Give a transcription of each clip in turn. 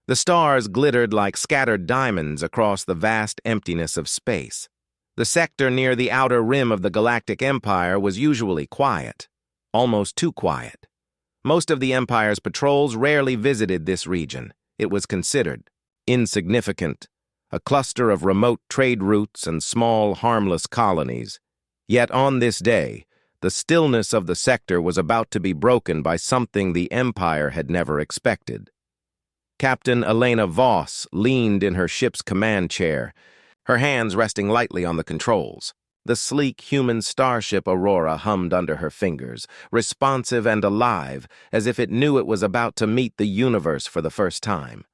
The stars glittered like scattered diamonds across the vast emptiness of space. The sector near the outer rim of the Galactic Empire was usually quiet, almost too quiet. Most of the Empire's patrols rarely visited this region. It was considered insignificant, a cluster of remote trade routes and small, harmless colonies. Yet on this day, the stillness of the sector was about to be broken by something the Empire had never expected. Captain Elena Voss leaned in her ship's command chair, her hands resting lightly on the controls. The sleek human starship Aurora hummed under her fingers, responsive and alive, as if it knew it was about to meet the universe for the first time.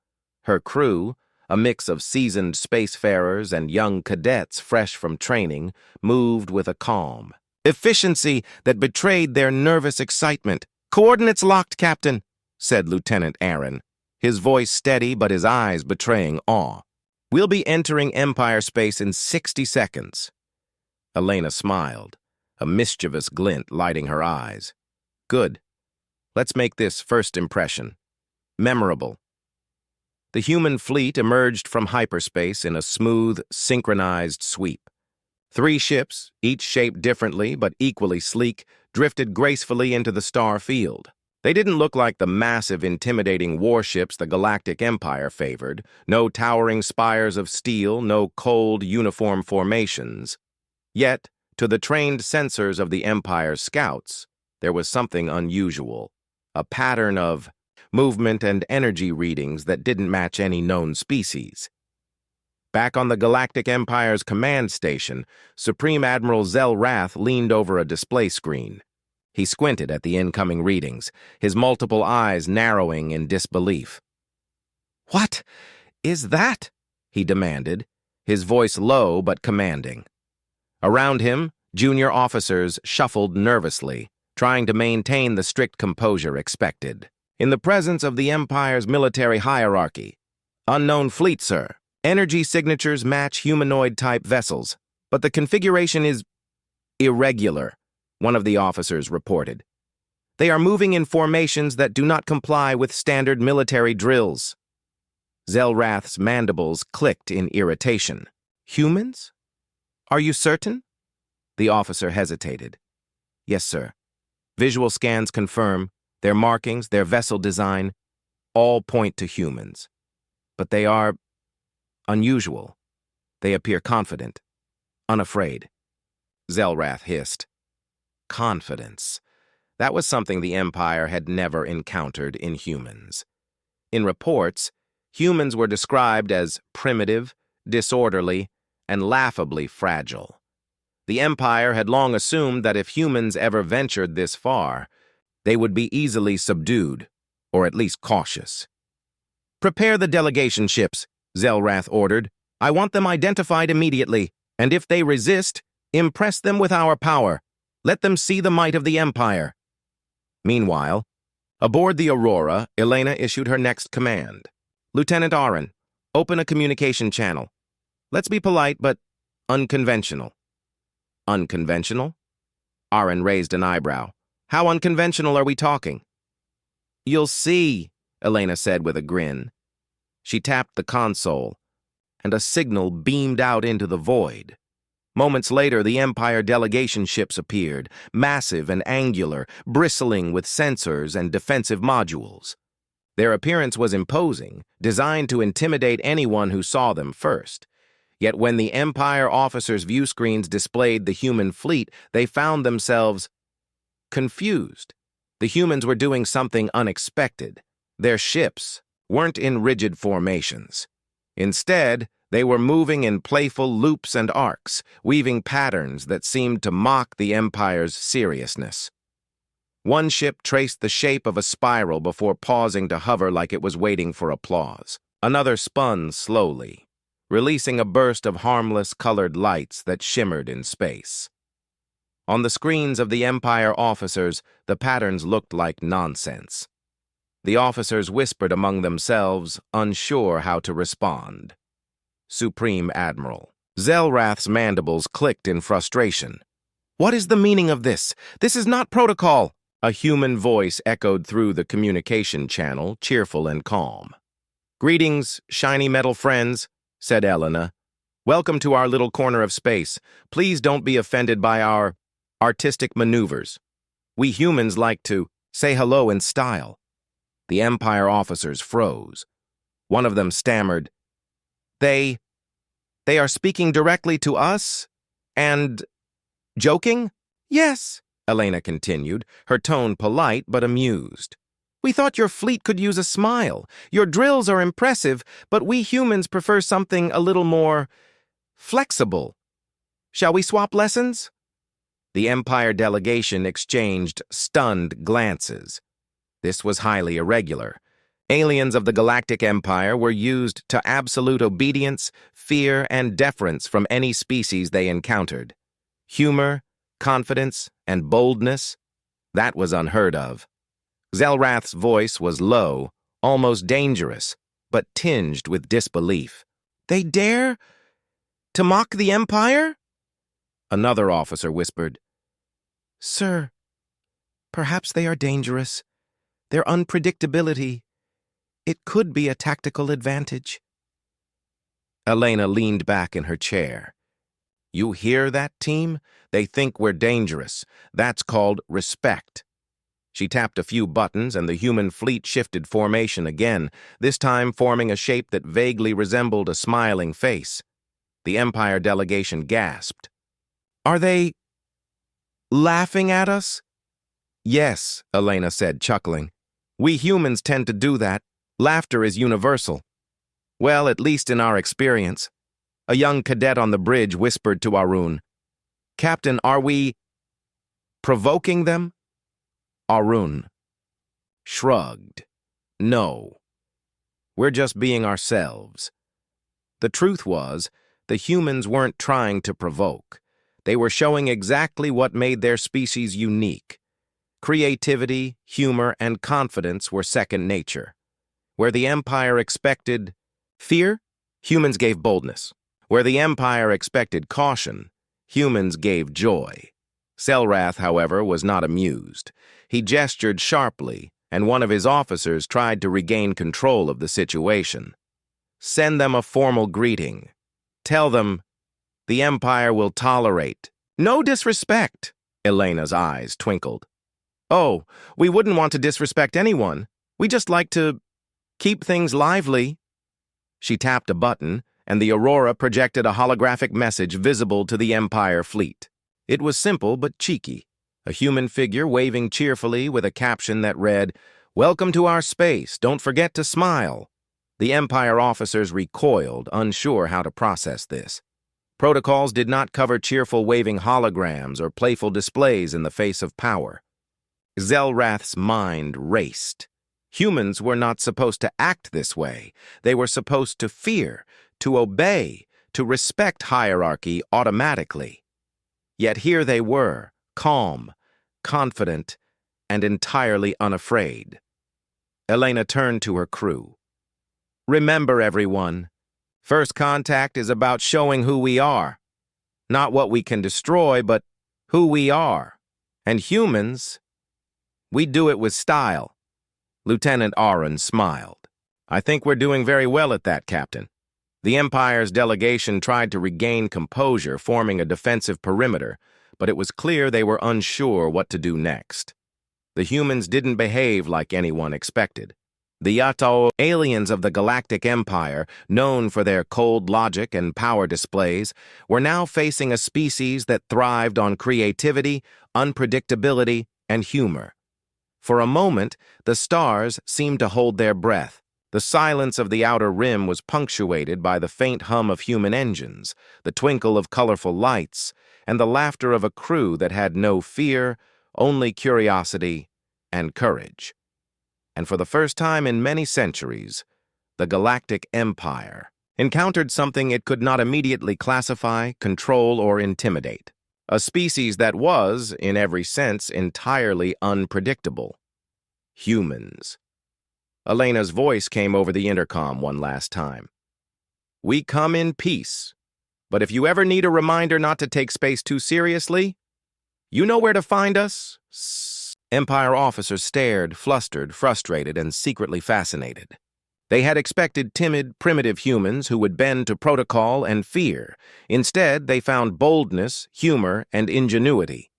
Her crew, a mix of seasoned spacefarers and young cadets fresh from training, moved with a calm efficiency that betrayed their nervous excitement. "Coordinates locked, Captain," said Lieutenant Aaron, his voice steady but his eyes betraying awe. "We'll be entering Empire space in 60 seconds. Elena smiled, a mischievous glint lighting her eyes. "Good. Let's make this first impression memorable." The human fleet emerged from hyperspace in a smooth, synchronized sweep. 3 ships, each shaped differently but equally sleek, drifted gracefully into the star field. They didn't look like the massive, intimidating warships the Galactic Empire favored. No towering spires of steel, no cold, uniform formations. Yet, to the trained sensors of the Empire's scouts, there was something unusual. A pattern of movement and energy readings that didn't match any known species. Back on the Galactic Empire's command station, Supreme Admiral Zelrath leaned over a display screen. He squinted at the incoming readings, his multiple eyes narrowing in disbelief. "What is that?" he demanded, his voice low but commanding. Around him, junior officers shuffled nervously, trying to maintain the strict composure expected. "In the presence of the Empire's military hierarchy. Unknown fleet, sir. Energy signatures match humanoid-type vessels, but the configuration is irregular," one of the officers reported. "They are moving in formations that do not comply with standard military drills." Zelrath's mandibles clicked in irritation. "Humans? Are you certain?" The officer hesitated. "Yes, sir. Visual scans confirm their markings, their vessel design, all point to humans. But they are unusual. They appear confident, unafraid." Zelrath hissed. Confidence. That was something the Empire had never encountered in humans. In reports, humans were described as primitive, disorderly, and laughably fragile. The Empire had long assumed that if humans ever ventured this far, they would be easily subdued, or at least cautious. "Prepare the delegation ships," Zelrath ordered. "I want them identified immediately, and if they resist, impress them with our power. Let them see the might of the Empire." Meanwhile, aboard the Aurora, Elena issued her next command. "Lieutenant Aaron, open a communication channel. Let's be polite, but unconventional." "Unconventional?" Aaron raised an eyebrow. "How unconventional are we talking?" "You'll see," Elena said with a grin. She tapped the console, and a signal beamed out into the void. Moments later, the Empire delegation ships appeared, massive and angular, bristling with sensors and defensive modules. Their appearance was imposing, designed to intimidate anyone who saw them first. Yet when the Empire officers' view screens displayed the human fleet, they found themselves confused. The humans were doing something unexpected. Their ships weren't in rigid formations. Instead, they were moving in playful loops and arcs, weaving patterns that seemed to mock the Empire's seriousness. One ship traced the shape of a spiral before pausing to hover like it was waiting for applause. Another spun slowly, releasing a burst of harmless colored lights that shimmered in space. On the screens of the Empire officers, the patterns looked like nonsense. The officers whispered among themselves, unsure how to respond. "Supreme Admiral." Zelrath's mandibles clicked in frustration. "What is the meaning of this? This is not protocol." A human voice echoed through the communication channel, cheerful and calm. "Greetings, shiny metal friends," said Elena. "Welcome to our little corner of space. Please don't be offended by our artistic maneuvers. We humans like to say hello in style." The Empire officers froze. One of them stammered, They are speaking directly to us? And joking?" "Yes," Elena continued, her tone polite but amused. "We thought your fleet could use a smile. Your drills are impressive, but we humans prefer something a little more flexible. Shall we swap lessons?" The Empire delegation exchanged stunned glances. This was highly irregular. Aliens of the Galactic Empire were used to absolute obedience, fear, and deference from any species they encountered. Humor, confidence, and boldness, that was unheard of. Zelrath's voice was low, almost dangerous, but tinged with disbelief. "They dare to mock the Empire?" Another officer whispered, "Sir, perhaps they are dangerous. Their unpredictability, it could be a tactical advantage." Elena leaned back in her chair. "You hear that, team? They think we're dangerous. That's called respect." She tapped a few buttons and the human fleet shifted formation again, this time forming a shape that vaguely resembled a smiling face. The Empire delegation gasped. "Are they laughing at us?" "Yes," Elena said, chuckling. "We humans tend to do that. Laughter is universal. Well, at least in our experience." A young cadet on the bridge whispered to Arun, "Captain, are we provoking them?" Arun shrugged. "No. We're just being ourselves." The truth was, the humans weren't trying to provoke. They were showing exactly what made their species unique. Creativity, humor, and confidence were second nature. Where the Empire expected fear, humans gave boldness. Where the Empire expected caution, humans gave joy. Zelrath, however, was not amused. He gestured sharply, and one of his officers tried to regain control of the situation. "Send them a formal greeting. Tell them the Empire will tolerate no disrespect." Elena's eyes twinkled. "Oh, we wouldn't want to disrespect anyone. We just like to keep things lively." She tapped a button, and the Aurora projected a holographic message visible to the Empire fleet. It was simple but cheeky, a human figure waving cheerfully with a caption that read, "Welcome to our space, don't forget to smile." The Empire officers recoiled, unsure how to process this. Protocols did not cover cheerful waving holograms or playful displays in the face of power. Zelrath's mind raced. Humans were not supposed to act this way. They were supposed to fear, to obey, to respect hierarchy automatically. Yet here they were, calm, confident, and entirely unafraid. Elena turned to her crew. "Remember, everyone, first contact is about showing who we are. Not what we can destroy, but who we are. And humans, we do it with style." Lieutenant Arun smiled. "I think we're doing very well at that, Captain." The Empire's delegation tried to regain composure, forming a defensive perimeter, but it was clear they were unsure what to do next. The humans didn't behave like anyone expected. The Yato aliens of the Galactic Empire, known for their cold logic and power displays, were now facing a species that thrived on creativity, unpredictability, and humor. For a moment, the stars seemed to hold their breath. The silence of the outer rim was punctuated by the faint hum of human engines, the twinkle of colorful lights, and the laughter of a crew that had no fear, only curiosity and courage. And for the first time in many centuries, the Galactic Empire encountered something it could not immediately classify, control, or intimidate. A species that was, in every sense, entirely unpredictable. Humans. Elena's voice came over the intercom one last time. "We come in peace, but if you ever need a reminder not to take space too seriously, you know where to find us." Empire officers stared, flustered, frustrated, and secretly fascinated. They had expected timid, primitive humans who would bend to protocol and fear. Instead, they found boldness, humor, and ingenuity.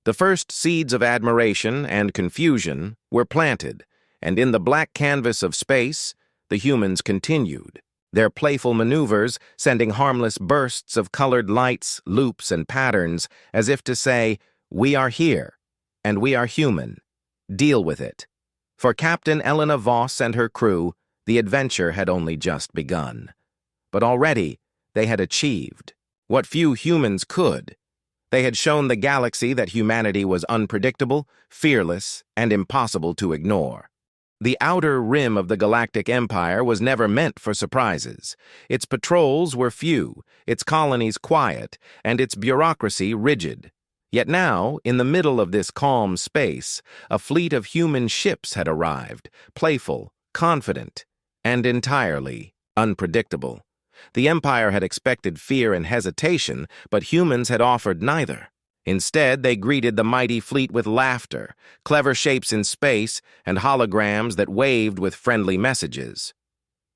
The first seeds of admiration and confusion were planted, and in the black canvas of space, the humans continued, their playful maneuvers sending harmless bursts of colored lights, loops, and patterns, as if to say, "We are here, and we are human. Deal with it." For Captain Elena Voss and her crew, the adventure had only just begun. But already, they had achieved what few humans could. They had shown the galaxy that humanity was unpredictable, fearless, and impossible to ignore. The outer rim of the Galactic Empire was never meant for surprises. Its patrols were few, its colonies quiet, and its bureaucracy rigid. Yet now, in the middle of this calm space, a fleet of human ships had arrived, playful, confident, and entirely unpredictable. The Empire had expected fear and hesitation, but humans had offered neither. Instead, they greeted the mighty fleet with laughter, clever shapes in space, and holograms that waved with friendly messages.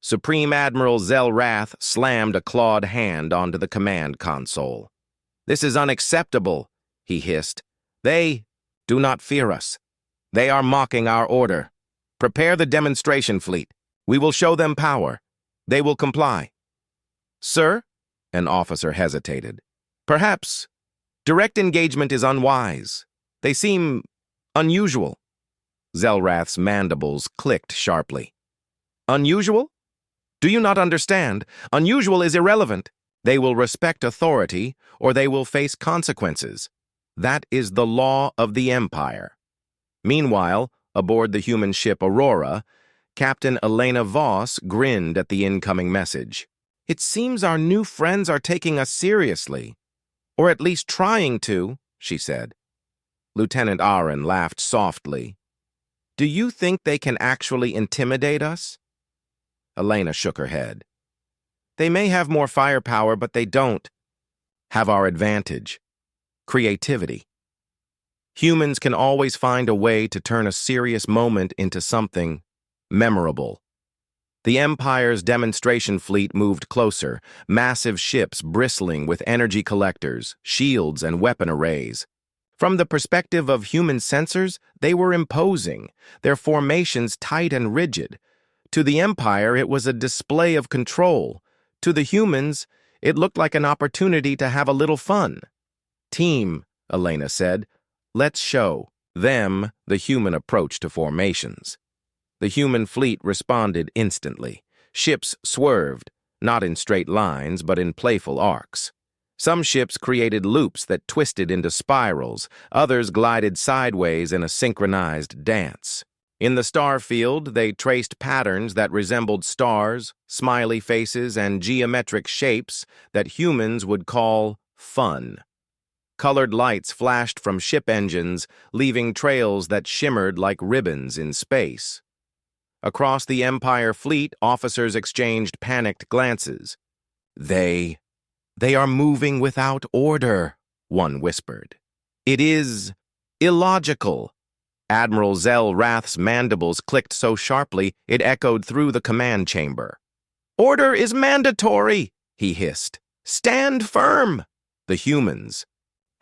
Supreme Admiral Zelrath slammed a clawed hand onto the command console. "This is unacceptable," he hissed. "They do not fear us. They are mocking our order. Prepare the demonstration fleet. We will show them power. They will comply." "Sir?" An officer hesitated. "Perhaps direct engagement is unwise. They seem unusual." Zelrath's mandibles clicked sharply. "Unusual? Do you not understand? Unusual is irrelevant. They will respect authority, or they will face consequences. That is the law of the Empire." Meanwhile, aboard the human ship Aurora, Captain Elena Voss grinned at the incoming message. "It seems our new friends are taking us seriously. Or at least trying to," she said. Lieutenant Aaron laughed softly. "Do you think they can actually intimidate us?" Elena shook her head. "They may have more firepower, but they don't have our advantage: creativity. Humans can always find a way to turn a serious moment into something memorable." The Empire's demonstration fleet moved closer, massive ships bristling with energy collectors, shields, and weapon arrays. From the perspective of human sensors, they were imposing, their formations tight and rigid. To the Empire, it was a display of control. To the humans, it looked like an opportunity to have a little fun. "Team," Elena said, "let's show them the human approach to formations." The human fleet responded instantly. Ships swerved, not in straight lines, but in playful arcs. Some ships created loops that twisted into spirals, others glided sideways in a synchronized dance. In the star field, they traced patterns that resembled stars, smiley faces, and geometric shapes that humans would call fun. Colored lights flashed from ship engines, leaving trails that shimmered like ribbons in space. Across the Empire fleet, officers exchanged panicked glances. They are moving without order," one whispered. "It is illogical." Admiral Zelrath's mandibles clicked so sharply it echoed through the command chamber. "Order is mandatory," he hissed. "Stand firm." The humans,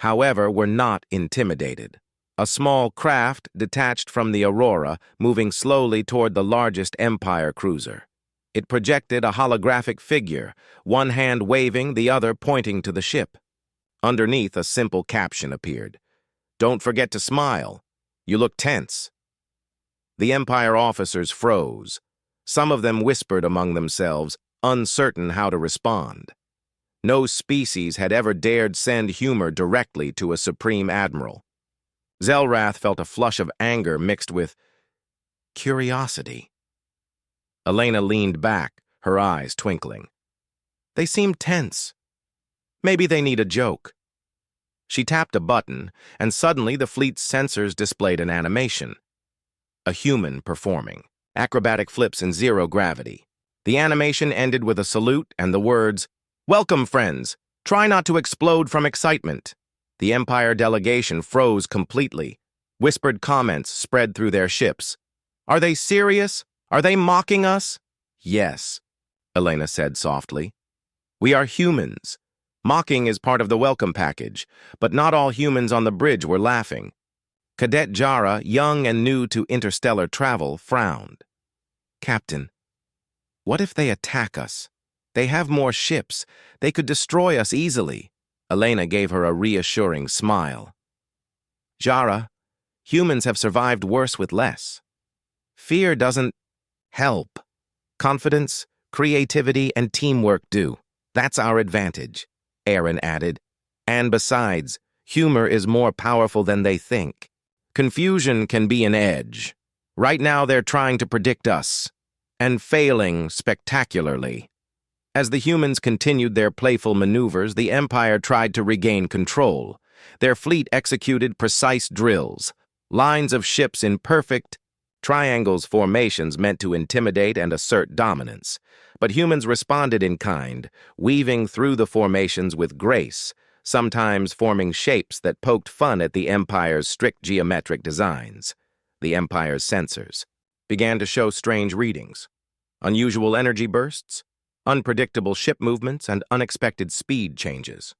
however, were not intimidated. A small craft detached from the Aurora, moving slowly toward the largest Empire cruiser. It projected a holographic figure, one hand waving, the other pointing to the ship. Underneath, a simple caption appeared. "Don't forget to smile. You look tense." The Empire officers froze. Some of them whispered among themselves, uncertain how to respond. No species had ever dared send humor directly to a Supreme Admiral. Zelrath felt a flush of anger mixed with curiosity. Elena leaned back, her eyes twinkling. They seemed tense. Maybe they need a joke. She tapped a button, and suddenly the fleet's sensors displayed an animation. A human performing, acrobatic flips in zero gravity. The animation ended with a salute and the words, "Welcome, friends. Try not to explode from excitement." The Empire delegation froze completely. Whispered comments spread through their ships. "Are they serious? Are they mocking us?" Yes, Elena said softly. We are humans. Mocking is part of the welcome package, but not all humans on the bridge were laughing. Cadet Jara, young and new to interstellar travel, frowned. Captain, what if they attack us? They have more ships. They could destroy us easily. Elena gave her a reassuring smile. Jara, humans have survived worse with less. Fear doesn't help. Confidence, creativity, and teamwork do. That's our advantage, Aaron added. And besides, humor is more powerful than they think. Confusion can be an edge. Right now they're trying to predict us, and failing spectacularly. As the humans continued their playful maneuvers, the Empire tried to regain control. Their fleet executed precise drills, lines of ships in perfect triangles formations meant to intimidate and assert dominance. But humans responded in kind, weaving through the formations with grace, sometimes forming shapes that poked fun at the Empire's strict geometric designs. The Empire's sensors began to show strange readings. Unusual energy bursts, unpredictable ship movements, and unexpected speed changes.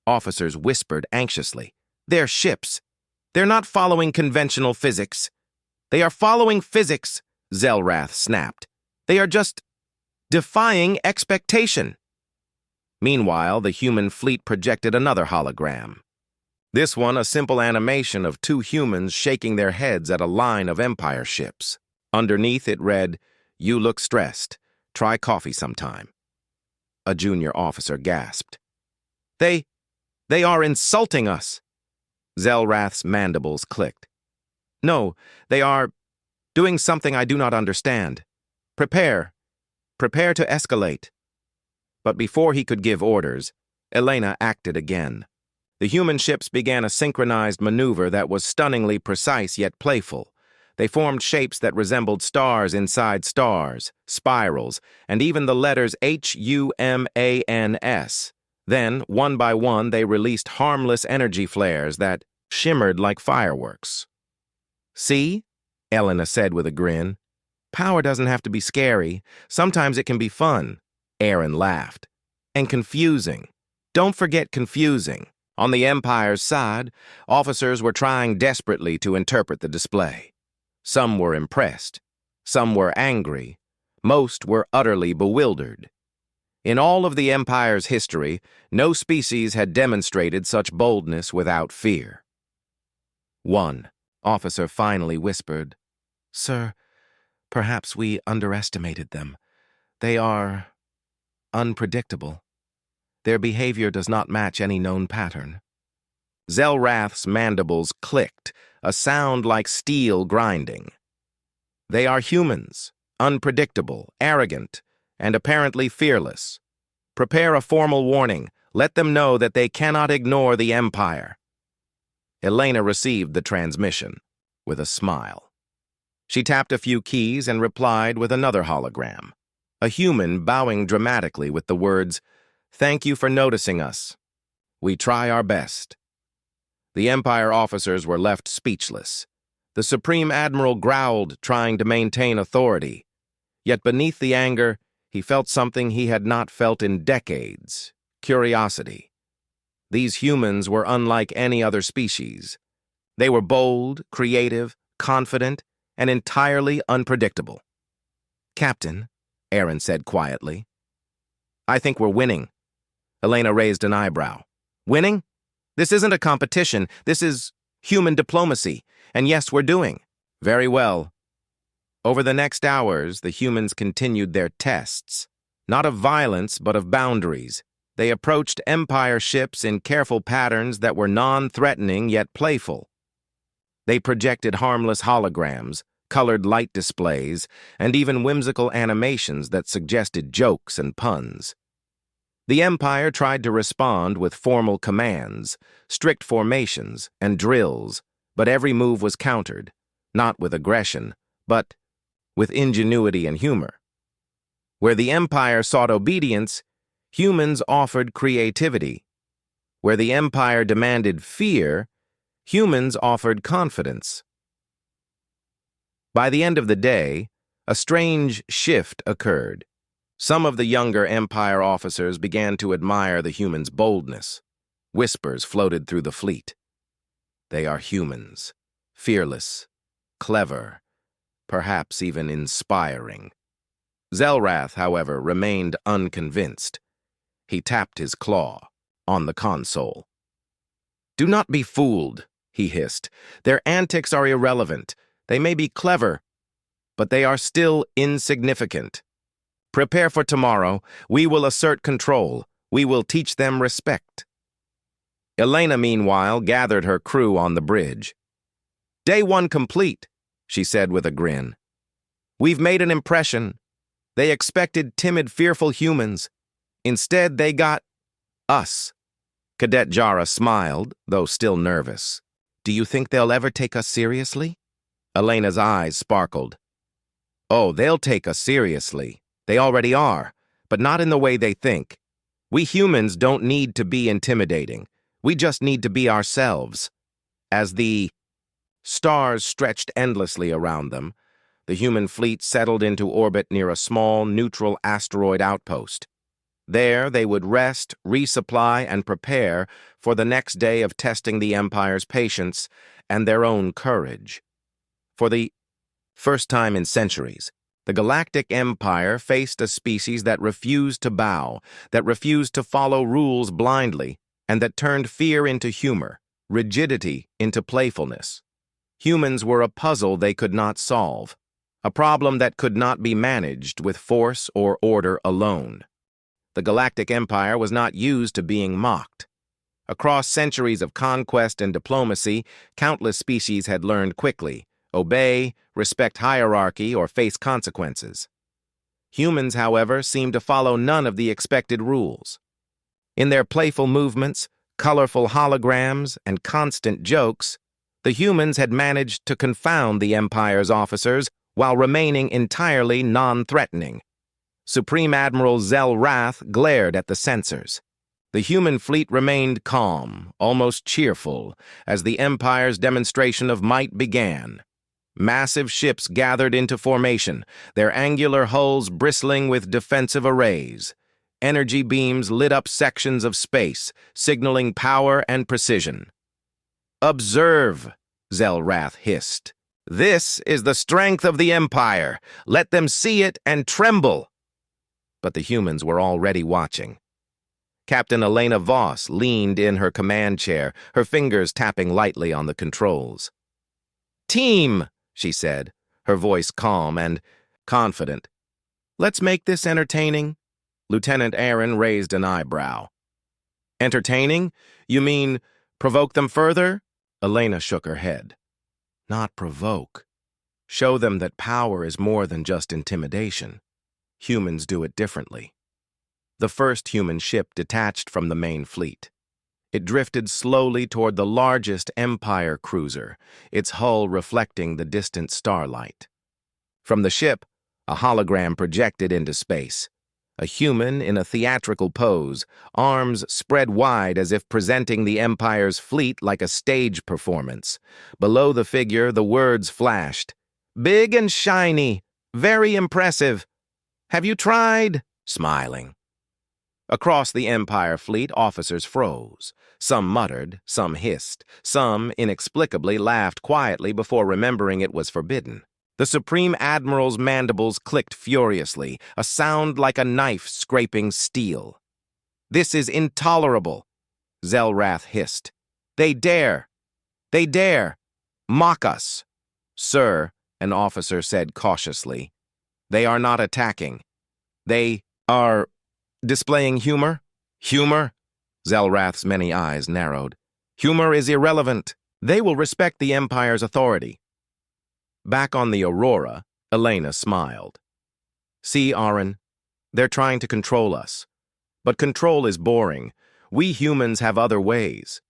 Officers whispered anxiously, "They're ships. They're not following conventional physics." "They are following physics," Zelrath snapped. "They are just defying expectation." Meanwhile, the human fleet projected another hologram. This one a simple animation of two humans shaking their heads at a line of Empire ships. Underneath it read, "You look stressed. Try coffee sometime." A junior officer gasped. They are insulting us." Zelrath's mandibles clicked. "No, they are doing something I do not understand. Prepare to escalate." But before he could give orders, Elena acted again. The human ships began a synchronized maneuver that was stunningly precise yet playful. They formed shapes that resembled stars inside stars, spirals, and even the letters HUMANS. Then, one by one, they released harmless energy flares that shimmered like fireworks. "See?" Elena said with a grin. "Power doesn't have to be scary. Sometimes it can be fun." Aaron laughed. "And confusing. Don't forget confusing." On the Empire's side, officers were trying desperately to interpret the display. Some were impressed. Some were angry. Most were utterly bewildered. In all of the Empire's history, no species had demonstrated such boldness without fear. One officer finally whispered, "Sir, perhaps we underestimated them. They are unpredictable. Their behavior does not match any known pattern." Zelrath's mandibles clicked, a sound like steel grinding. "They are humans, unpredictable, arrogant, and apparently fearless. Prepare a formal warning. Let them know that they cannot ignore the Empire." Elena received the transmission with a smile. She tapped a few keys and replied with another hologram, a human bowing dramatically with the words, "Thank you for noticing us. We try our best." The Empire officers were left speechless. The Supreme Admiral growled, trying to maintain authority. Yet beneath the anger, he felt something he had not felt in decades: curiosity. These humans were unlike any other species. They were bold, creative, confident, and entirely unpredictable. "Captain," Aaron said quietly, "I think we're winning." Elena raised an eyebrow. "Winning? This isn't a competition. This is human diplomacy. And yes, we're doing very well." Over the next hours, the humans continued their tests, not of violence, but of boundaries. They approached Empire ships in careful patterns that were non-threatening yet playful. They projected harmless holograms, colored light displays, and even whimsical animations that suggested jokes and puns. The Empire tried to respond with formal commands, strict formations, and drills, but every move was countered, not with aggression, but with ingenuity and humor. Where the Empire sought obedience, humans offered creativity. Where the Empire demanded fear, humans offered confidence. By the end of the day, A strange shift occurred. Some of the younger Empire officers began to admire the humans' boldness. Whispers floated through the fleet. They are humans, fearless, clever, perhaps even inspiring. Zelrath, however, remained unconvinced. He tapped his claw on the console. "Do not be fooled," he hissed. "Their antics are irrelevant. They may be clever, but they are still insignificant. Prepare for tomorrow. We will assert control. We will teach them respect." Elena, meanwhile, gathered her crew on the bridge. "Day 1 complete," she said with a grin. "We've made an impression. They expected timid, fearful humans. Instead, they got us." Cadet Jara smiled, though still nervous. "Do you think they'll ever take us seriously?" Elena's eyes sparkled. "Oh, they'll take us seriously. They already are, but not in the way they think. We humans don't need to be intimidating. We just need to be ourselves." As the stars stretched endlessly around them, the human fleet settled into orbit near a small, neutral asteroid outpost. There, they would rest, resupply, and prepare for the next day of testing the Empire's patience and their own courage. For the first time in centuries, the Galactic Empire faced a species that refused to bow, that refused to follow rules blindly, and that turned fear into humor, rigidity into playfulness. Humans were a puzzle they could not solve, a problem that could not be managed with force or order alone. The Galactic Empire was not used to being mocked. Across centuries of conquest and diplomacy, countless species had learned quickly: obey, respect hierarchy, or face consequences. Humans, however, seemed to follow none of the expected rules. In their playful movements, colorful holograms, and constant jokes, the humans had managed to confound the Empire's officers while remaining entirely non-threatening. Supreme Admiral Zelrath glared at the sensors. The human fleet remained calm, almost cheerful, as the Empire's demonstration of might began. Massive ships gathered into formation, their angular hulls bristling with defensive arrays. Energy beams lit up sections of space, signaling power and precision. "Observe," Zelrath hissed. "This is the strength of the Empire. Let them see it and tremble." But the humans were already watching. Captain Elena Voss leaned in her command chair, her fingers tapping lightly on the controls. "Team," she said, her voice calm and confident. "Let's make this entertaining." Lieutenant Aaron raised an eyebrow. "Entertaining? You mean provoke them further?" Elena shook her head. "Not provoke. Show them that power is more than just intimidation. Humans do it differently." The first human ship detached from the main fleet. It drifted slowly toward the largest Empire cruiser, its hull reflecting the distant starlight. From the ship, a hologram projected into space. A human in a theatrical pose, arms spread wide as if presenting the Empire's fleet like a stage performance. Below the figure, the words flashed. "Big and shiny. Very impressive. Have you tried?" Smiling. Across the Empire fleet, officers froze. Some muttered, some hissed, some inexplicably laughed quietly before remembering it was forbidden. The Supreme Admiral's mandibles clicked furiously, a sound like a knife scraping steel. "This is intolerable," Zelrath hissed. They dare mock us." "Sir," an officer said cautiously, "they are not attacking. They are displaying humor." "Humor?" Zelrath's many eyes narrowed. "Humor is irrelevant. They will respect the Empire's authority." Back on the Aurora, Elena smiled. "See, Aaron, they're trying to control us. But control is boring. We humans have other ways."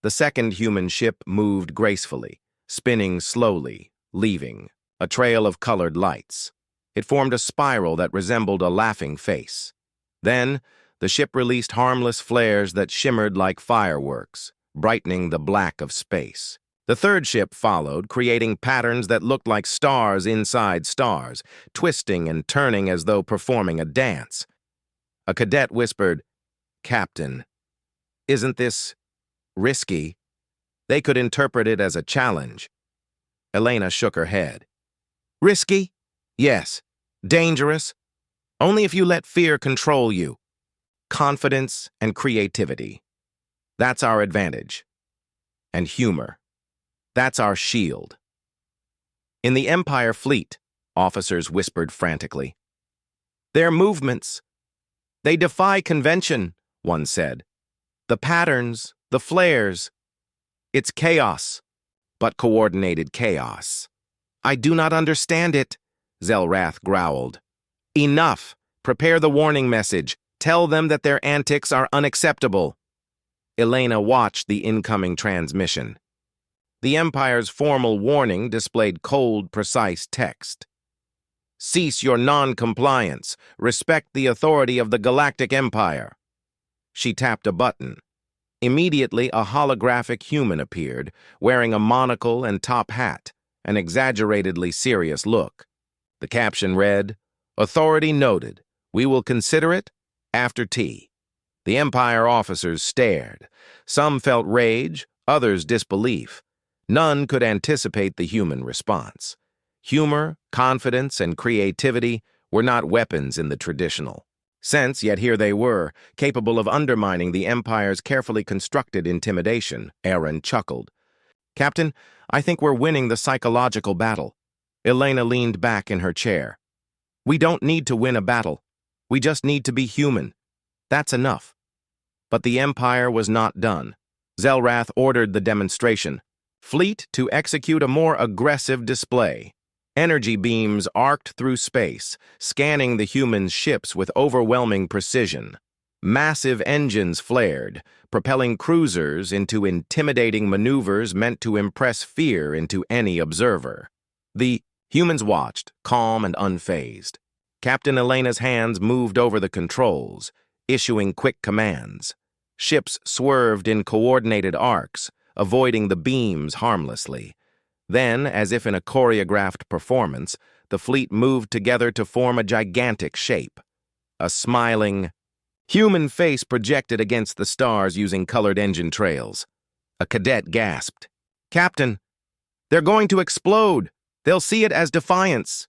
The second human ship moved gracefully, spinning slowly, leaving, a trail of colored lights. It formed a spiral that resembled a laughing face. Then, the ship released harmless flares that shimmered like fireworks, brightening the black of space. The third ship followed, creating patterns that looked like stars inside stars, twisting and turning as though performing a dance. A cadet whispered, "Captain, isn't this risky?" They could interpret it as a challenge. Elena shook her head. "Risky? Yes. Dangerous? Only if you let fear control you. Confidence and creativity. That's our advantage. And humor. That's our shield." "In the Empire fleet," officers whispered frantically. "Their movements. They defy convention," one said. "The patterns, the flares. It's chaos, but coordinated chaos." "I do not understand it," Zelrath growled. "Enough. Prepare the warning message. Tell them that their antics are unacceptable." Elena watched the incoming transmission. The Empire's formal warning displayed cold, precise text. "Cease your non-compliance. Respect the authority of the Galactic Empire." She tapped a button. Immediately, a holographic human appeared, wearing a monocle and top hat, an exaggeratedly serious look. The caption read, "Authority noted. We will consider it after tea." The Empire officers stared. Some felt rage, others disbelief. None could anticipate the human response. Humor, confidence, and creativity were not weapons in the traditional sense, yet here they were, capable of undermining the Empire's carefully constructed intimidation. Aaron chuckled. "Captain, I think we're winning the psychological battle." Elena leaned back in her chair. "We don't need to win a battle. We just need to be human. That's enough." But the Empire was not done. Zelrath ordered the demonstration. Fleet to execute a more aggressive display. Energy beams arced through space, scanning the human ships with overwhelming precision. Massive engines flared, propelling cruisers into intimidating maneuvers meant to impress fear into any observer. The humans watched, calm and unfazed. Captain Elena's hands moved over the controls, issuing quick commands. Ships swerved in coordinated arcs, avoiding the beams harmlessly. Then, as if in a choreographed performance, the fleet moved together to form a gigantic shape. A smiling, human face projected against the stars using colored engine trails. A cadet gasped. "Captain, they're going to explode. They'll see it as defiance."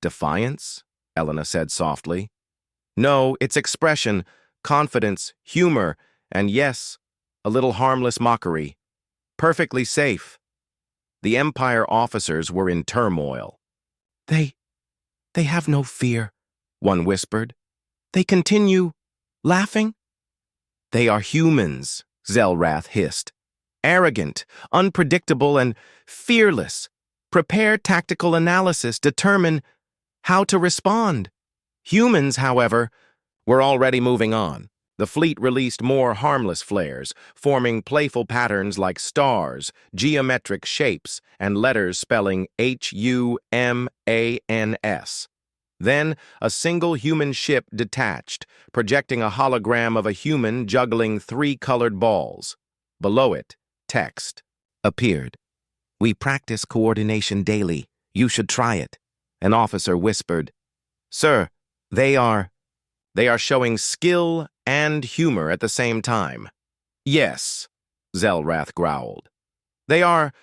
"Defiance?" Elena said softly. "No, it's expression, confidence, humor, and yes, a little harmless mockery. Perfectly safe." The Empire officers were in turmoil. They have no fear," one whispered. "They continue laughing." "They are humans," Zelrath hissed. "Arrogant, unpredictable, and fearless. Prepare tactical analysis, determine how to respond." Humans, however, were already moving on. The fleet released more harmless flares, forming playful patterns like stars, geometric shapes, and letters spelling HUMANS. Then, a single human ship detached, projecting a hologram of a human juggling 3 colored balls. Below it, text appeared. "We practice coordination daily. You should try it." An officer whispered. "Sir, they are showing skill and humor at the same time." "Yes," Zelrath growled. "They are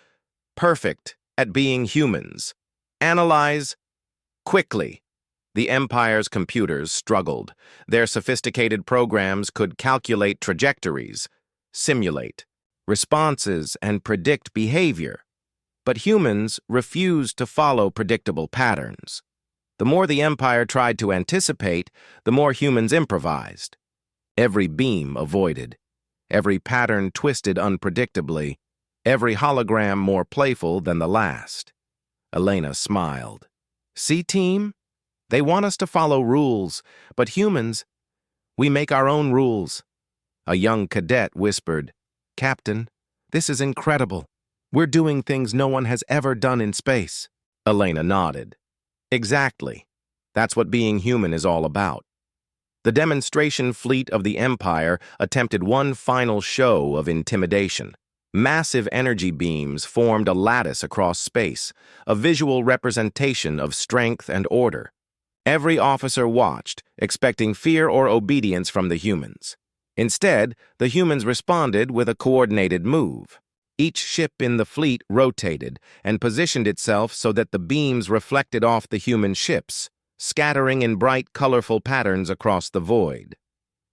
perfect at being humans. Analyze quickly." The Empire's computers struggled. Their sophisticated programs could calculate trajectories, simulate responses, and predict behavior. But humans refused to follow predictable patterns. The more the Empire tried to anticipate, the more humans improvised. Every beam avoided, every pattern twisted unpredictably, every hologram more playful than the last. Elena smiled. "See, team? They want us to follow rules, but humans, we make our own rules." A young cadet whispered, "Captain, this is incredible. We're doing things no one has ever done in space." Elena nodded. "Exactly. That's what being human is all about." The demonstration fleet of the Empire attempted one final show of intimidation. Massive energy beams formed a lattice across space, a visual representation of strength and order. Every officer watched, expecting fear or obedience from the humans. Instead, the humans responded with a coordinated move. Each ship in the fleet rotated and positioned itself so that the beams reflected off the human ships, scattering in bright, colorful patterns across the void.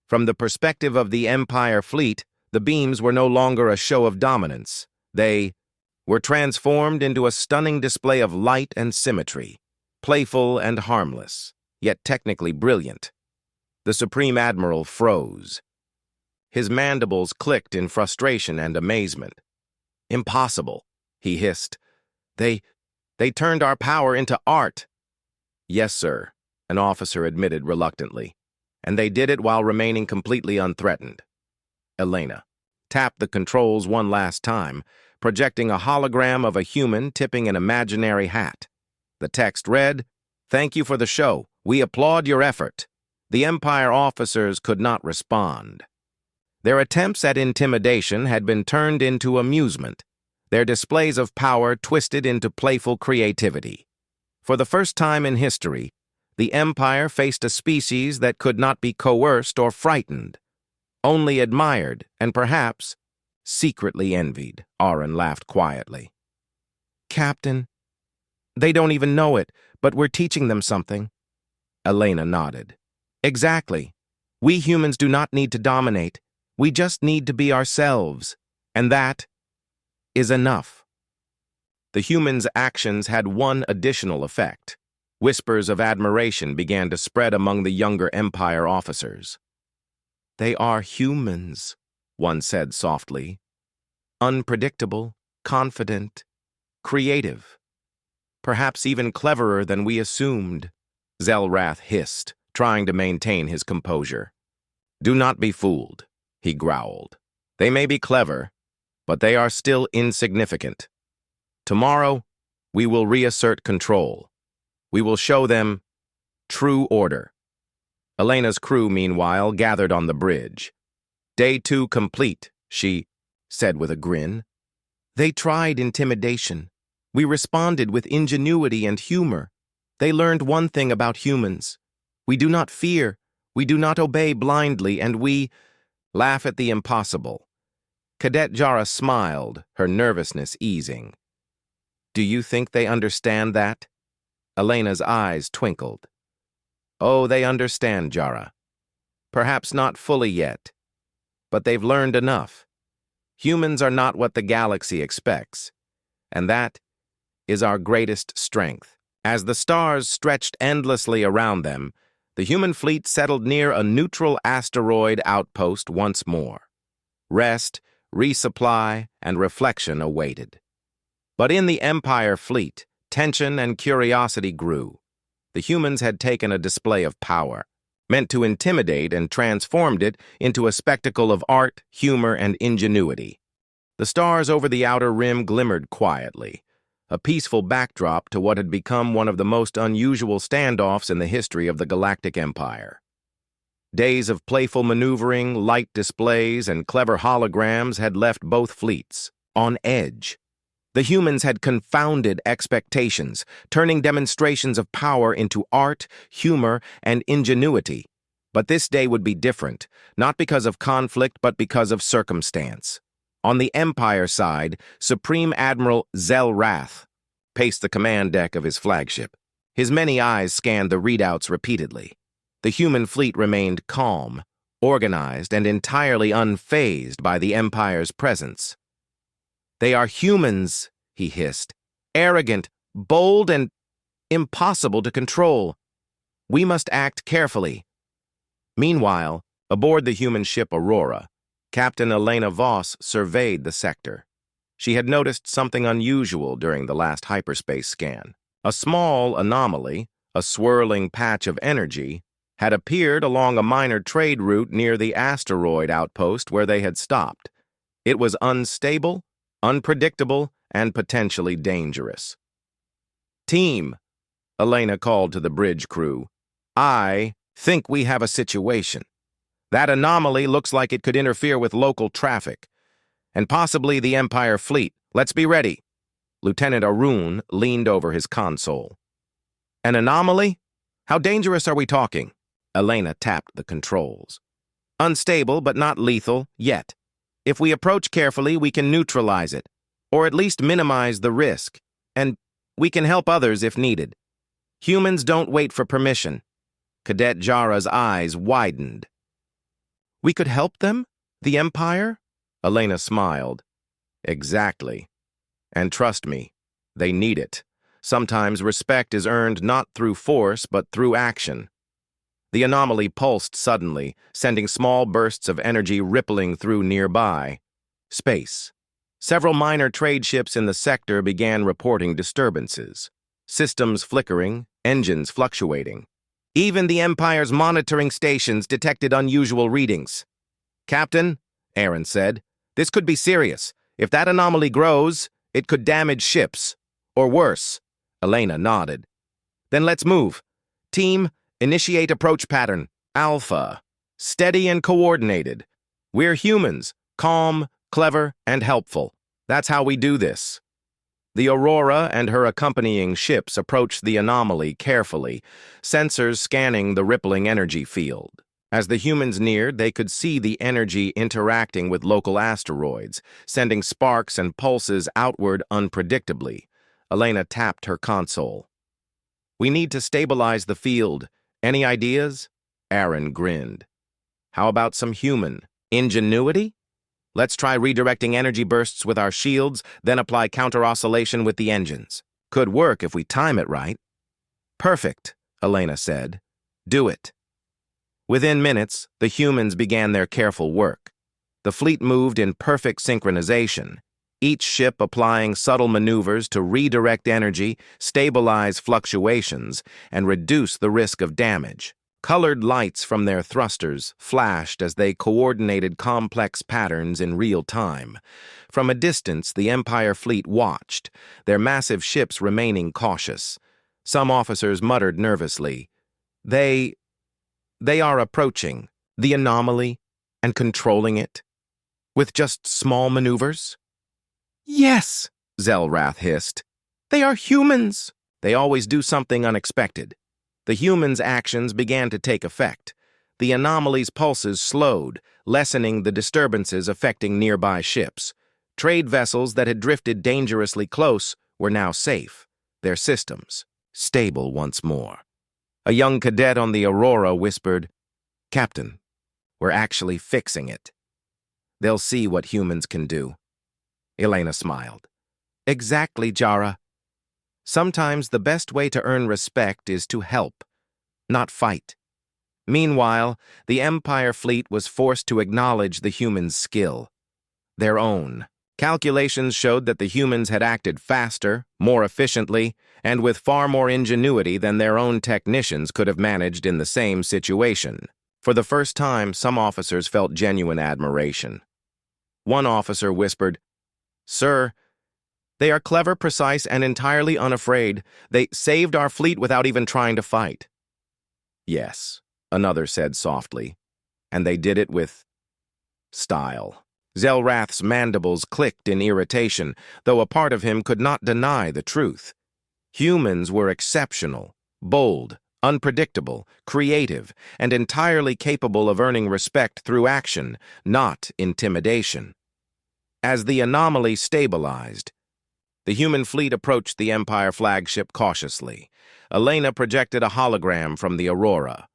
From the perspective of the Empire fleet, the beams were no longer a show of dominance. They were transformed into a stunning display of light and symmetry, playful and harmless, yet technically brilliant. The Supreme Admiral froze. His mandibles clicked in frustration and amazement. "Impossible," he hissed. They turned our power into art." "Yes, sir," an officer admitted reluctantly. "And they did it while remaining completely unthreatened." Elena tapped the controls one last time, projecting a hologram of a human tipping an imaginary hat. The text read, "Thank you for the show. We applaud your effort." The Empire officers could not respond. Their attempts at intimidation had been turned into amusement, their displays of power twisted into playful creativity. For the first time in history, the Empire faced a species that could not be coerced or frightened, only admired and perhaps secretly envied. Aaron laughed quietly. "Captain, they don't even know it, but we're teaching them something." Elena nodded. "Exactly. We humans do not need to dominate. We just need to be ourselves, and that is enough." The humans' actions had one additional effect. Whispers of admiration began to spread among the younger Empire officers. "They are humans," one said softly. "Unpredictable, confident, creative. Perhaps even cleverer than we assumed," Zelrath hissed, trying to maintain his composure. "Do not be fooled," he growled. "They may be clever, but they are still insignificant. Tomorrow, we will reassert control. We will show them true order." Elena's crew, meanwhile, gathered on the bridge. "Day 2 complete," she said with a grin. "They tried intimidation. We responded with ingenuity and humor. They learned one thing about humans. We do not fear, we do not obey blindly, and we laugh at the impossible." Cadet Jara smiled, her nervousness easing. "Do you think they understand that?" Elena's eyes twinkled. "Oh, they understand, Jara. Perhaps not fully yet, but they've learned enough. Humans are not what the galaxy expects, and that is our greatest strength." As the stars stretched endlessly around them, the human fleet settled near a neutral asteroid outpost once more. Rest, resupply, and reflection awaited. But in the Empire fleet, tension and curiosity grew. The humans had taken a display of power, meant to intimidate, and transformed it into a spectacle of art, humor, and ingenuity. The stars over the outer rim glimmered quietly, a peaceful backdrop to what had become one of the most unusual standoffs in the history of the Galactic Empire. Days of playful maneuvering, light displays, and clever holograms had left both fleets on edge. The humans had confounded expectations, turning demonstrations of power into art, humor, and ingenuity. But this day would be different, not because of conflict, but because of circumstance. On the Empire side, Supreme Admiral Zelrath paced the command deck of his flagship. His many eyes scanned the readouts repeatedly. The human fleet remained calm, organized, and entirely unfazed by the Empire's presence. "They are humans," he hissed. "Arrogant, bold, and impossible to control. We must act carefully." Meanwhile, aboard the human ship Aurora, Captain Elena Voss surveyed the sector. She had noticed something unusual during the last hyperspace scan. A small anomaly, a swirling patch of energy, had appeared along a minor trade route near the asteroid outpost where they had stopped. It was unstable, unpredictable, and potentially dangerous. "Team," Elena called to the bridge crew, "I think we have a situation. That anomaly looks like it could interfere with local traffic. And possibly the Empire fleet. Let's be ready. Lieutenant Arun leaned over his console. An anomaly? How dangerous are we talking? Elena tapped the controls. Unstable, but not lethal, yet. If we approach carefully, we can neutralize it, or at least minimize the risk, and we can help others if needed. Humans don't wait for permission. Cadet Jara's eyes widened. We could help them? The Empire? Elena smiled. Exactly. And trust me, they need it. Sometimes respect is earned not through force, but through action. The anomaly pulsed suddenly, sending small bursts of energy rippling through nearby space. Several minor trade ships in the sector began reporting disturbances. Systems flickering, engines fluctuating. Even the Empire's monitoring stations detected unusual readings. Captain, Aaron said, this could be serious. If that anomaly grows, it could damage ships. Or worse. Elena nodded. Then let's move. Team, initiate approach pattern. Alpha. Steady and coordinated. We're humans. Calm, clever, and helpful. That's how we do this. The Aurora and her accompanying ships approached the anomaly carefully, sensors scanning the rippling energy field. As the humans neared, they could see the energy interacting with local asteroids, sending sparks and pulses outward unpredictably. Elena tapped her console. We need to stabilize the field. Any ideas? Aaron grinned. How about some human ingenuity? Let's try redirecting energy bursts with our shields, then apply counter-oscillation with the engines. Could work if we time it right. Perfect, Elena said. Do it. Within minutes, the humans began their careful work. The fleet moved in perfect synchronization, each ship applying subtle maneuvers to redirect energy, stabilize fluctuations, and reduce the risk of damage. Colored lights from their thrusters flashed as they coordinated complex patterns in real time. From a distance, the Empire fleet watched, their massive ships remaining cautious. Some officers muttered nervously, They are approaching the anomaly and controlling it with just small maneuvers? Yes, Zelrath hissed. They are humans. They always do something unexpected. The humans' actions began to take effect. The anomaly's pulses slowed, lessening the disturbances affecting nearby ships. Trade vessels that had drifted dangerously close were now safe, their systems stable once more. A young cadet on the Aurora whispered, Captain, we're actually fixing it. They'll see what humans can do. Elena smiled. Exactly, Jara. Sometimes the best way to earn respect is to help, not fight. Meanwhile, the Empire fleet was forced to acknowledge the humans' skill. Their own. Calculations showed that the humans had acted faster, more efficiently, and with far more ingenuity than their own technicians could have managed in the same situation. For the first time, some officers felt genuine admiration. One officer whispered, Sir, they are clever, precise, and entirely unafraid. They saved our fleet without even trying to fight. Yes, another said softly, and they did it with style. Zelrath's mandibles clicked in irritation, though a part of him could not deny the truth. Humans were exceptional, bold, unpredictable, creative, and entirely capable of earning respect through action, not intimidation. As the anomaly stabilized, the human fleet approached the Empire flagship cautiously. Elena projected a hologram from the Aurora,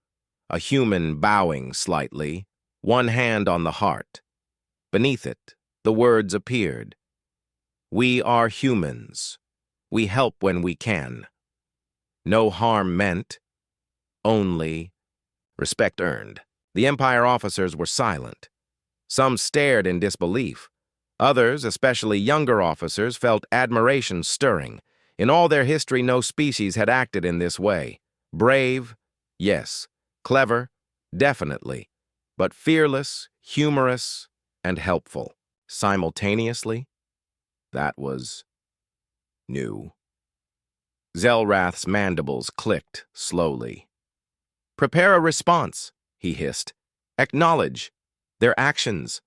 a human bowing slightly, one hand on the heart. Beneath it, the words appeared. We are humans. We help when we can. No harm meant, only respect earned. The Empire officers were silent. Some stared in disbelief. Others, especially younger officers, felt admiration stirring. In all their history, no species had acted in this way. Brave, yes. Clever, definitely. But fearless, humorous, and helpful. Simultaneously, that was new. Zelrath's mandibles clicked slowly. Prepare a response, he hissed. Acknowledge their actions.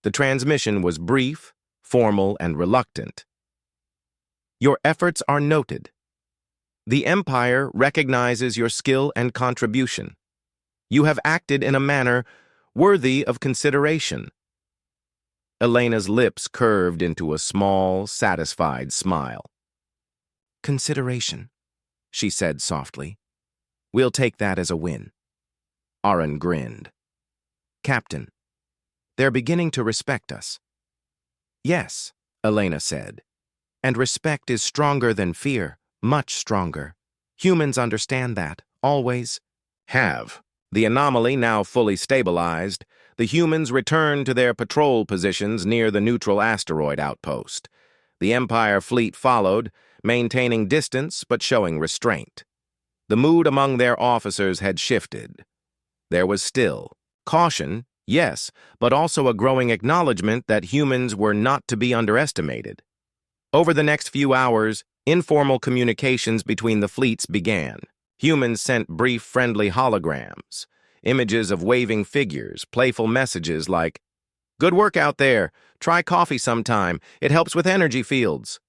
The transmission was brief, formal, and reluctant. Your efforts are noted. The Empire recognizes your skill and contribution. You have acted in a manner worthy of consideration. Elena's lips curved into a small, satisfied smile. Consideration, she said softly. We'll take that as a win. Aran grinned. Captain, they're beginning to respect us. Yes, Elena said. And respect is stronger than fear, much stronger. Humans understand that, always have. The anomaly now fully stabilized, the humans returned to their patrol positions near the neutral asteroid outpost. The Empire fleet followed, maintaining distance but showing restraint. The mood among their officers had shifted. There was still caution, yes, but also a growing acknowledgement that humans were not to be underestimated. Over the next few hours, informal communications between the fleets began. Humans sent brief, friendly holograms, images of waving figures, playful messages like, "Good work out there. Try coffee sometime. It helps with energy fields."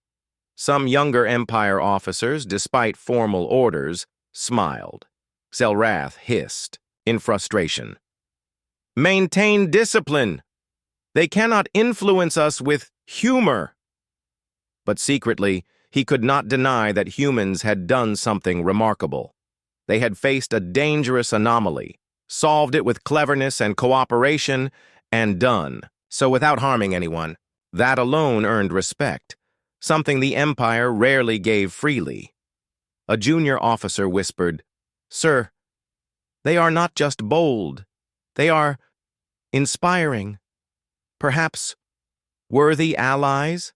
Some younger Empire officers, despite formal orders, smiled. Zelrath hissed, in frustration. "Maintain discipline. They cannot influence us with humor." But secretly, he could not deny that humans had done something remarkable. They had faced a dangerous anomaly, solved it with cleverness and cooperation, and done so without harming anyone. That alone earned respect, something the Empire rarely gave freely. A junior officer whispered, "Sir, they are not just bold. They are inspiring. Perhaps worthy allies?"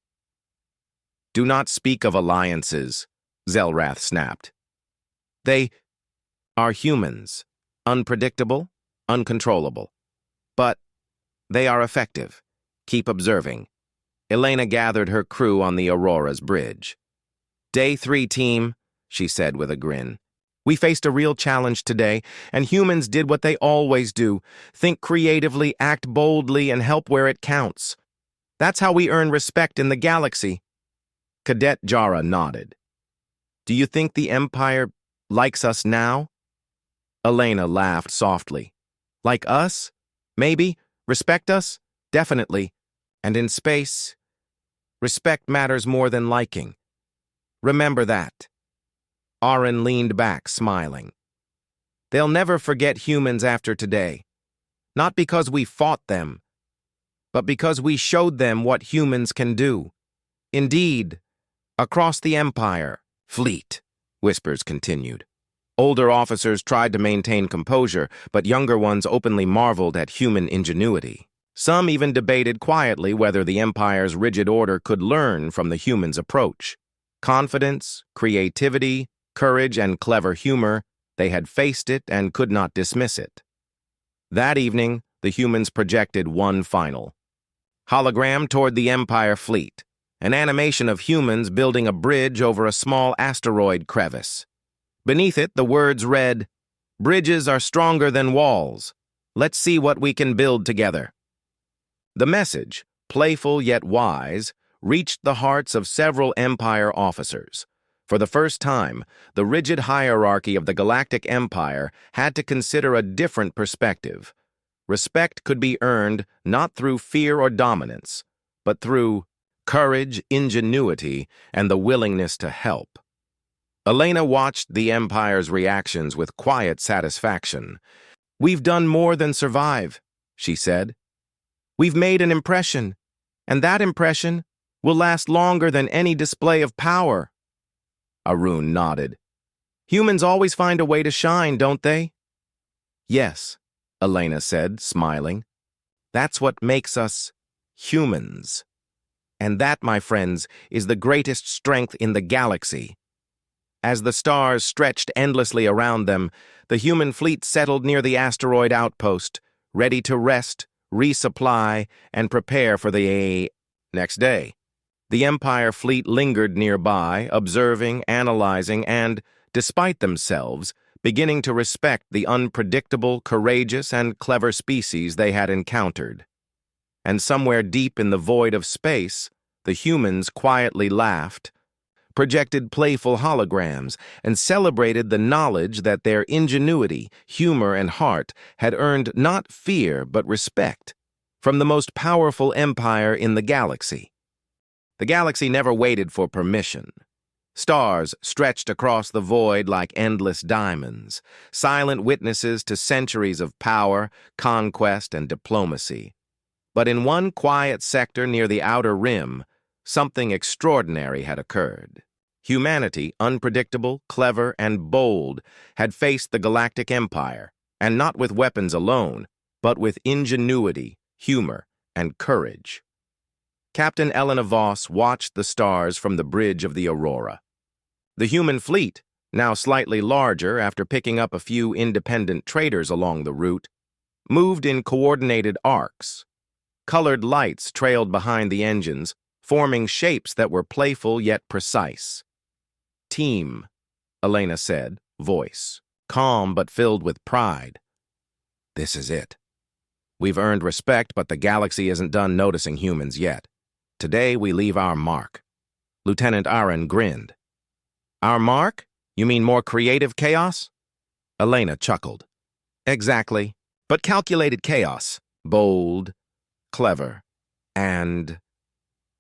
"Do not speak of alliances," Zelrath snapped. "They are humans, unpredictable, uncontrollable. But they are effective. Keep observing." Elena gathered her crew on the Aurora's bridge. "Day 3, team," she said with a grin. "We faced a real challenge today, and humans did what they always do. Think creatively, act boldly, and help where it counts. That's how we earn respect in the galaxy." Cadet Jara nodded. "Do you think the Empire likes us now?" Elena laughed softly. "Like us? Maybe. Respect us? Definitely. And in space, respect matters more than liking. Remember that." Aran leaned back, smiling. "They'll never forget humans after today. Not because we fought them, but because we showed them what humans can do. Indeed, across the Empire, fleet," whispers continued. Older officers tried to maintain composure, but younger ones openly marveled at human ingenuity. Some even debated quietly whether the Empire's rigid order could learn from the humans' approach. Confidence, creativity, courage, and clever humor, they had faced it and could not dismiss it. That evening, the humans projected one final hologram toward the Empire fleet, an animation of humans building a bridge over a small asteroid crevice. Beneath it, the words read, "Bridges are stronger than walls. Let's see what we can build together." The message, playful yet wise, reached the hearts of several Empire officers. For the first time, the rigid hierarchy of the Galactic Empire had to consider a different perspective. Respect could be earned not through fear or dominance, but through courage, ingenuity, and the willingness to help. Elena watched the Empire's reactions with quiet satisfaction. "We've done more than survive," she said. "We've made an impression, and that impression will last longer than any display of power." Arun nodded. "Humans always find a way to shine, don't they?" "Yes," Elena said, smiling. "That's what makes us humans. And that, my friends, is the greatest strength in the galaxy." As the stars stretched endlessly around them, the human fleet settled near the asteroid outpost, ready to rest, resupply, and prepare for the next day. The Empire fleet lingered nearby, observing, analyzing, and, despite themselves, beginning to respect the unpredictable, courageous, and clever species they had encountered. And somewhere deep in the void of space, the humans quietly laughed, projected playful holograms, and celebrated the knowledge that their ingenuity, humor, and heart had earned not fear but respect from the most powerful empire in the galaxy. The galaxy never waited for permission. Stars stretched across the void like endless diamonds, silent witnesses to centuries of power, conquest, and diplomacy. But in one quiet sector near the outer rim, something extraordinary had occurred. Humanity, unpredictable, clever, and bold, had faced the Galactic Empire, and not with weapons alone, but with ingenuity, humor, and courage. Captain Elena Voss watched the stars from the bridge of the Aurora. The human fleet, now slightly larger after picking up a few independent traders along the route, moved in coordinated arcs. Colored lights trailed behind the engines, forming shapes that were playful yet precise. "Team," Elena said, voice calm but filled with pride. "This is it. We've earned respect, but the galaxy isn't done noticing humans yet. Today we leave our mark." Lieutenant Aaron grinned. "Our mark? You mean more creative chaos?" Elena chuckled. "Exactly, but calculated chaos. Bold, clever, and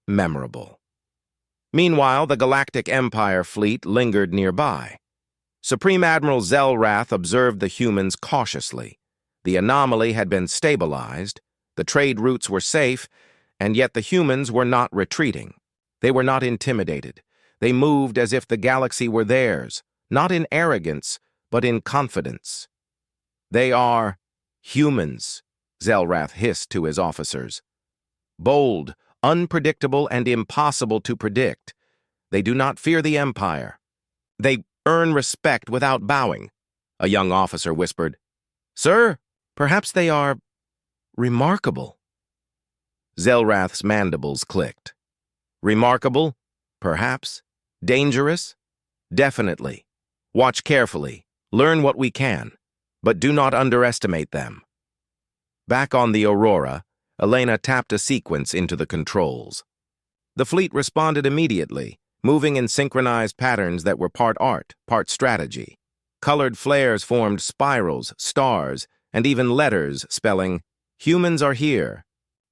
memorable." Meanwhile, the Galactic Empire fleet lingered nearby. Supreme Admiral Zelrath observed the humans cautiously. The anomaly had been stabilized, the trade routes were safe, and yet the humans were not retreating. They were not intimidated. They moved as if the galaxy were theirs, not in arrogance, but in confidence. "They are humans," Zelrath hissed to his officers. "Bold, unpredictable, and impossible to predict. They do not fear the Empire. They earn respect without bowing," a young officer whispered. "Sir, perhaps they are remarkable." Zelrath's mandibles clicked. "Remarkable? Perhaps. Dangerous? Definitely. Watch carefully. Learn what we can. But do not underestimate them." Back on the Aurora, Elena tapped a sequence into the controls. The fleet responded immediately, moving in synchronized patterns that were part art, part strategy. Colored flares formed spirals, stars, and even letters spelling, "Humans are here.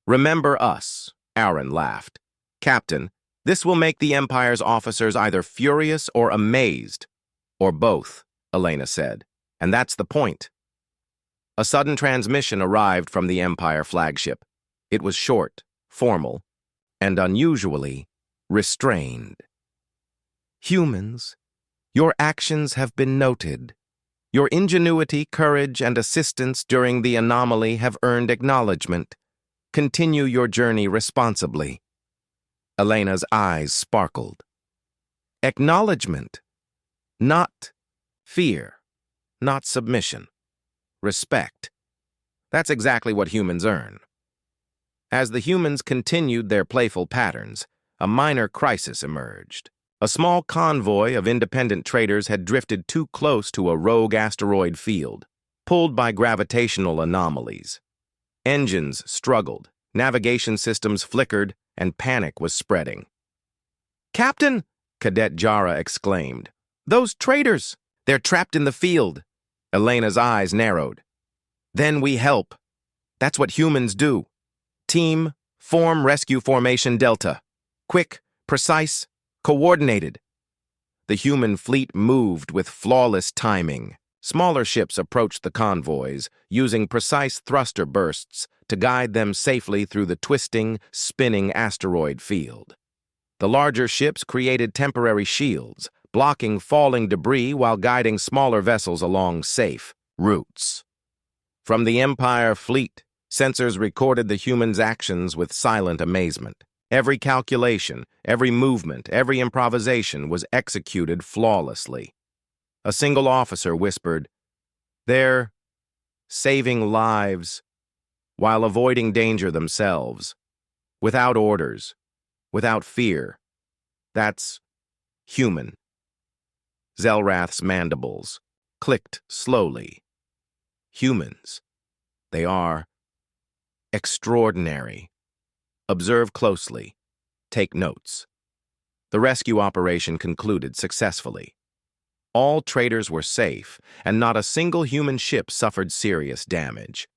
Remember us," Aaron laughed. "Captain, this will make the Empire's officers either furious or amazed. Or both," Elena said. "And that's the point." A sudden transmission arrived from the Empire flagship. It was short, formal, and unusually restrained. "Humans, your actions have been noted. Your ingenuity, courage, and assistance during the anomaly have earned acknowledgement. Continue your journey responsibly." Elena's eyes sparkled. Acknowledgement, not fear, not submission. Respect. That's exactly what humans earn. As the humans continued their playful patterns, a minor crisis emerged. A small convoy of independent traders had drifted too close to a rogue asteroid field, pulled by gravitational anomalies. Engines struggled, navigation systems flickered, and panic was spreading. "Captain!" Cadet Jara exclaimed. "Those traders! They're trapped in the field." Elena's eyes narrowed. "Then we help. That's what humans do. Team, form rescue formation Delta. Quick, precise, coordinated." The human fleet moved with flawless timing. Smaller ships approached the convoys, using precise thruster bursts to guide them safely through the twisting, spinning asteroid field. The larger ships created temporary shields, blocking falling debris while guiding smaller vessels along safe routes. From the Empire fleet, sensors recorded the humans' actions with silent amazement. Every calculation, every movement, every improvisation was executed flawlessly. A single officer whispered, "They're saving lives while avoiding danger themselves, without orders, without fear. That's human." Zelrath's mandibles clicked slowly. Humans. They are extraordinary. Observe closely. Take notes. The rescue operation concluded successfully. All traders were safe, and not a single human ship suffered serious damage.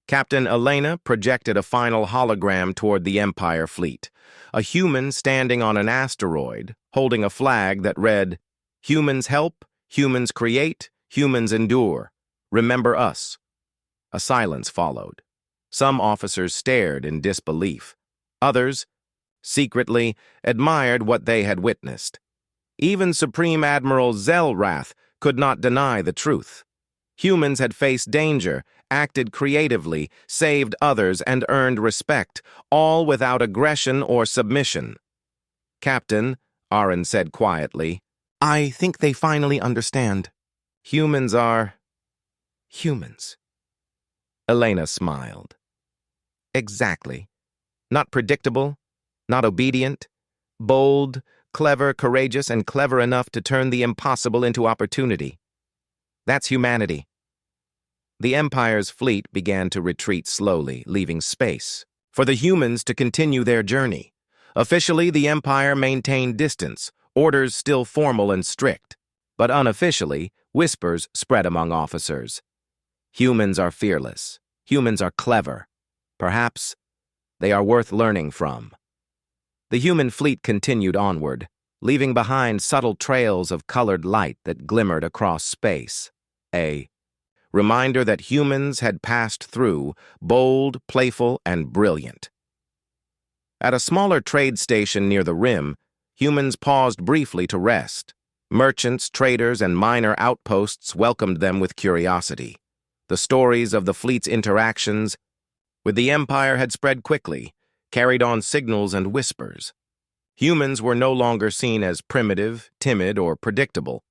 Captain Elena projected a final hologram toward the Empire fleet, a human standing on an asteroid, holding a flag that read, "Humans help, humans create, humans endure. Remember us." A silence followed. Some officers stared in disbelief. Others, secretly, admired what they had witnessed. Even Supreme Admiral Zelrath could not deny the truth. Humans had faced danger, acted creatively, saved others, and earned respect, all without aggression or submission. "Captain," Aaron said quietly, "I think they finally understand. Humans are humans." Elena smiled. "Exactly. Not predictable, not obedient, bold, clever, courageous, and clever enough to turn the impossible into opportunity. That's humanity." The Empire's fleet began to retreat slowly, leaving space for the humans to continue their journey. Officially, the Empire maintained distance, orders still formal and strict. But unofficially, whispers spread among officers. Humans are fearless. Humans are clever. Perhaps they are worth learning from. The human fleet continued onward, leaving behind subtle trails of colored light that glimmered across space. A reminder that humans had passed through, bold, playful, and brilliant. At a smaller trade station near the rim, humans paused briefly to rest. Merchants, traders, and minor outposts welcomed them with curiosity. The stories of the fleet's interactions with the Empire had spread quickly, carried on signals and whispers. Humans were no longer seen as primitive, timid, or predictable.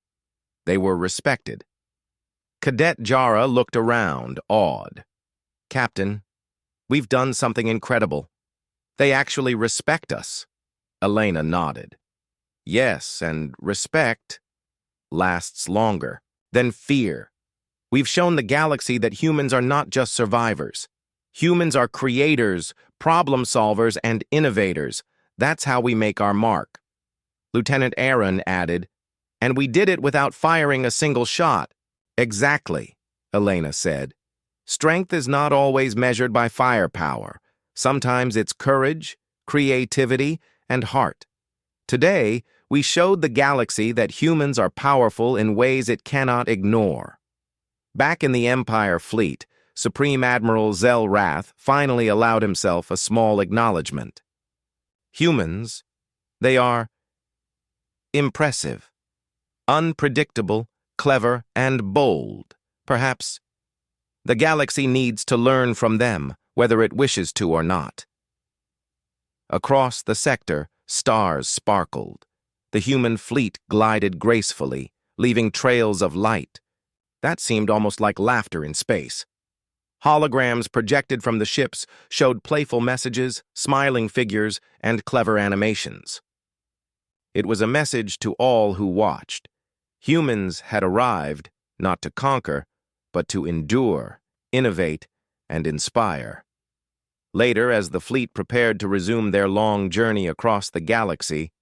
They were respected. Cadet Jara looked around, awed. "Captain, we've done something incredible. They actually respect us." Elena nodded. "Yes, and respect lasts longer than fear. We've shown the galaxy that humans are not just survivors. Humans are creators, problem solvers, and innovators. That's how we make our mark." Lieutenant Aaron added, "And we did it without firing a single shot." "Exactly," Elena said. "Strength is not always measured by firepower. Sometimes it's courage, creativity, and heart. Today, we showed the galaxy that humans are powerful in ways it cannot ignore." Back in the Empire fleet, Supreme Admiral Zelrath finally allowed himself a small acknowledgement. "Humans, they are impressive, unpredictable, clever, and bold. Perhaps the galaxy needs to learn from them, whether it wishes to or not." Across the sector, stars sparkled. The human fleet glided gracefully, leaving trails of light. That seemed almost like laughter in space. Holograms projected from the ships showed playful messages, smiling figures, and clever animations. It was a message to all who watched. Humans had arrived, not to conquer, but to endure, innovate, and inspire. Later, as the fleet prepared to resume their long journey across the galaxy,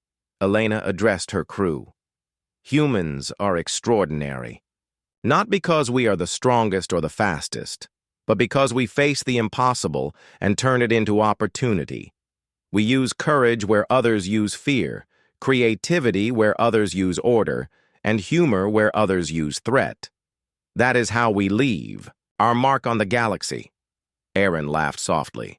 Elena addressed her crew. "Humans are extraordinary. Not because we are the strongest or the fastest, but because we face the impossible and turn it into opportunity. We use courage where others use fear, creativity where others use order, and humor where others use threat. That is how we leave our mark on the galaxy." Aaron laughed softly.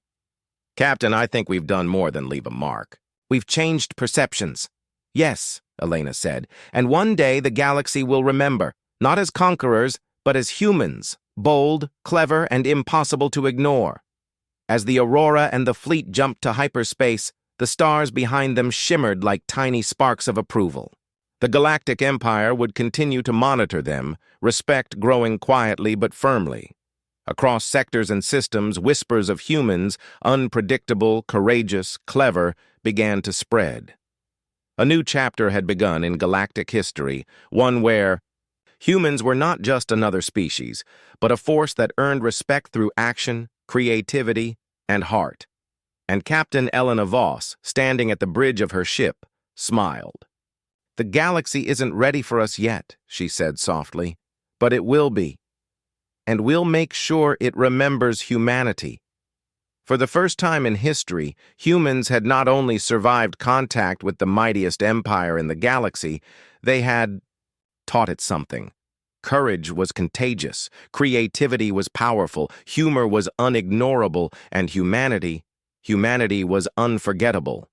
"Captain, I think we've done more than leave a mark. We've changed perceptions." "Yes," Elena said, "and one day the galaxy will remember, not as conquerors, but as humans, bold, clever, and impossible to ignore." As the Aurora and the fleet jumped to hyperspace, the stars behind them shimmered like tiny sparks of approval. The Galactic Empire would continue to monitor them, respect growing quietly but firmly. Across sectors and systems, whispers of humans, unpredictable, courageous, clever, began to spread. A new chapter had begun in galactic history, one where humans were not just another species, but a force that earned respect through action, creativity, and heart. and Captain Elena Voss, standing at the bridge of her ship, smiled. "The galaxy isn't ready for us yet," she said softly, "but it will be. And we'll make sure it remembers humanity." For the first time in history, humans had not only survived contact with the mightiest empire in the galaxy, they had taught it something. Courage was contagious, creativity was powerful, humor was unignorable, and humanity was unforgettable.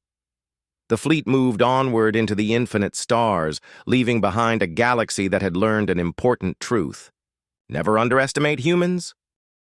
The fleet moved onward into the infinite stars, leaving behind a galaxy that had learned an important truth. Never underestimate humans,